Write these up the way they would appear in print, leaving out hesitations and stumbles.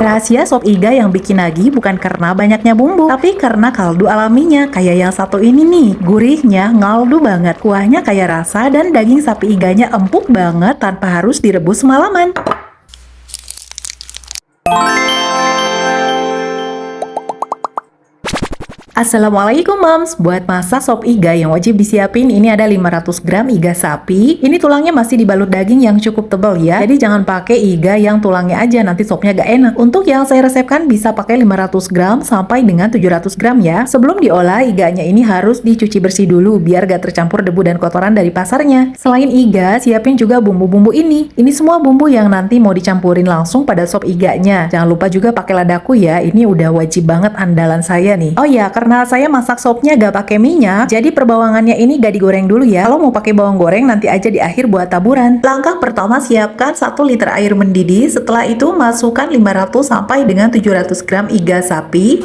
Rahasia sop iga yang bikin nagih bukan karena banyaknya bumbu, tapi karena kaldu alaminya. Kayak yang satu ini nih, gurihnya ngaldu banget. Kuahnya kayak rasa dan daging sapi iganya empuk banget tanpa harus direbus semalaman. Assalamualaikum moms, buat masak sop iga yang wajib disiapin ini ada 500 gram iga sapi. Ini tulangnya masih dibalut daging yang cukup tebal ya, jadi jangan pakai iga yang tulangnya aja, nanti sopnya gak enak. Untuk yang saya resepkan bisa pakai 500 gram sampai dengan 700 gram ya. Sebelum diolah, iganya ini harus dicuci bersih dulu biar gak tercampur debu dan kotoran dari pasarnya. Selain iga, siapin juga bumbu-bumbu ini. Ini semua bumbu yang nanti mau dicampurin langsung pada sop iganya. Jangan lupa juga pakai ladaku ya, ini udah wajib banget andalan saya nih. Oh ya, karena saya masak sopnya gak pakai minyak, jadi perbawangannya ini gak digoreng dulu ya. Kalau mau pakai bawang goreng nanti aja di akhir buat taburan. Langkah pertama, siapkan 1 liter air mendidih. Setelah itu masukkan 500 sampai dengan 700 gram iga sapi.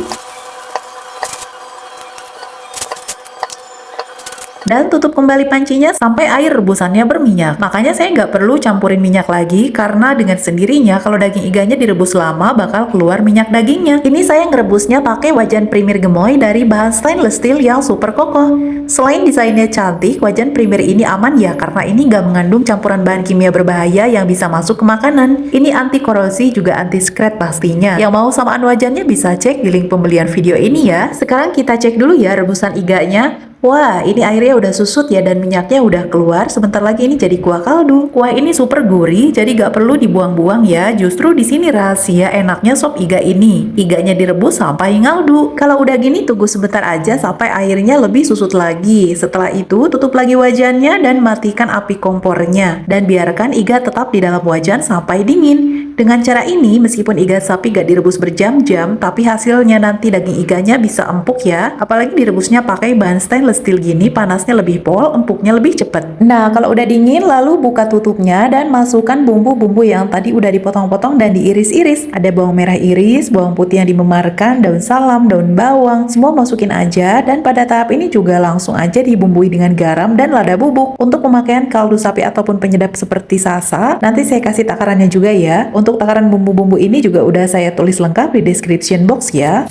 Dan tutup kembali pancinya sampai air rebusannya berminyak. Makanya saya nggak perlu campurin minyak lagi, karena dengan sendirinya kalau daging iganya direbus lama bakal keluar minyak dagingnya. Ini saya ngerebusnya pakai wajan Premier Gemoy dari bahan stainless steel yang super kokoh. Selain desainnya cantik, wajan Premier ini aman ya, karena ini nggak mengandung campuran bahan kimia berbahaya yang bisa masuk ke makanan. Ini anti korosi juga anti scratch pastinya. Yang mau samaan wajannya bisa cek di link pembelian video ini ya. Sekarang kita cek dulu ya rebusan iganya. Wah, ini airnya udah susut ya dan minyaknya udah keluar. Sebentar lagi ini jadi kuah kaldu. Kuah ini super gurih, jadi gak perlu dibuang-buang ya. Justru di sini rahasia enaknya sop iga ini. Iganya direbus sampai ngaldu. Kalau udah gini tunggu sebentar aja sampai airnya lebih susut lagi. Setelah itu tutup lagi wajannya dan matikan api kompornya. Dan biarkan iga tetap di dalam wajan sampai dingin. Dengan cara ini, meskipun iga sapi gak direbus berjam-jam, tapi hasilnya nanti daging iganya bisa empuk ya. Apalagi direbusnya pakai bahan stainless steel gini, panasnya lebih pol, empuknya lebih cepet. Nah, kalau udah dingin, lalu buka tutupnya dan masukkan bumbu-bumbu yang tadi udah dipotong-potong dan diiris-iris. Ada bawang merah iris, bawang putih yang dimemarkan, daun salam, daun bawang, semua masukin aja. Dan pada tahap ini juga langsung aja dibumbui dengan garam dan lada bubuk. Untuk pemakaian kaldu sapi ataupun penyedap seperti sasa, nanti saya kasih takarannya juga ya. Untuk takaran bumbu-bumbu ini juga udah saya tulis lengkap di description box ya.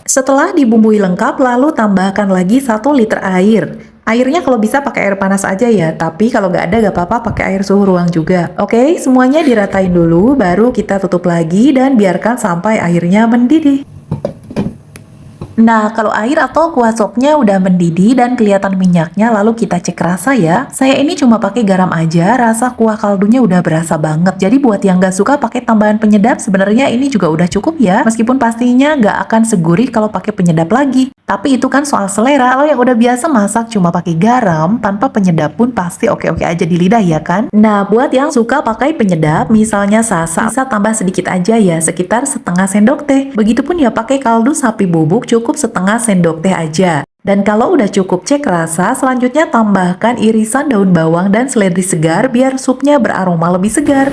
Setelah dibumbui lengkap, lalu tambahkan lagi 1 liter air. Airnya kalau bisa pakai air panas aja ya, tapi kalau nggak ada nggak apa-apa pakai air suhu ruang juga. Oke, semuanya diratain dulu, baru kita tutup lagi dan biarkan sampai airnya mendidih. Nah, kalau air atau kuah sopnya udah mendidih dan kelihatan minyaknya, lalu kita cek rasa ya. Saya ini cuma pakai garam aja, rasa kuah kaldunya udah berasa banget. Jadi buat yang nggak suka pakai tambahan penyedap, sebenarnya ini juga udah cukup ya. Meskipun pastinya nggak akan segurih kalau pakai penyedap lagi. Tapi itu kan soal selera. Kalau yang udah biasa masak cuma pakai garam, tanpa penyedap pun pasti oke-oke aja di lidah ya kan? Nah, buat yang suka pakai penyedap, misalnya sasa, bisa tambah sedikit aja ya, sekitar setengah sendok teh. Begitupun ya pakai kaldu sapi bubuk, cukup setengah sendok teh aja. Dan kalau udah cukup cek rasa, selanjutnya tambahkan irisan daun bawang dan seledri segar biar supnya beraroma lebih segar.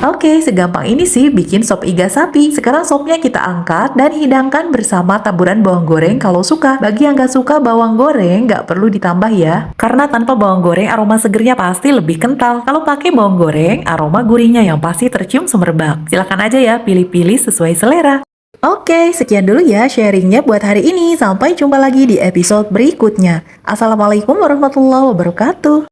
Oke, segampang ini sih bikin sop iga sapi. Sekarang sopnya kita angkat dan hidangkan bersama taburan bawang goreng kalau suka. Bagi yang gak suka bawang goreng, gak perlu ditambah ya. Karena tanpa bawang goreng, aroma segernya pasti lebih kental. Kalau pakai bawang goreng, aroma gurihnya yang pasti tercium semerbak. Silahkan aja ya, pilih-pilih sesuai selera. Oke, sekian dulu ya sharingnya buat hari ini. Sampai jumpa lagi di episode berikutnya. Assalamualaikum warahmatullahi wabarakatuh.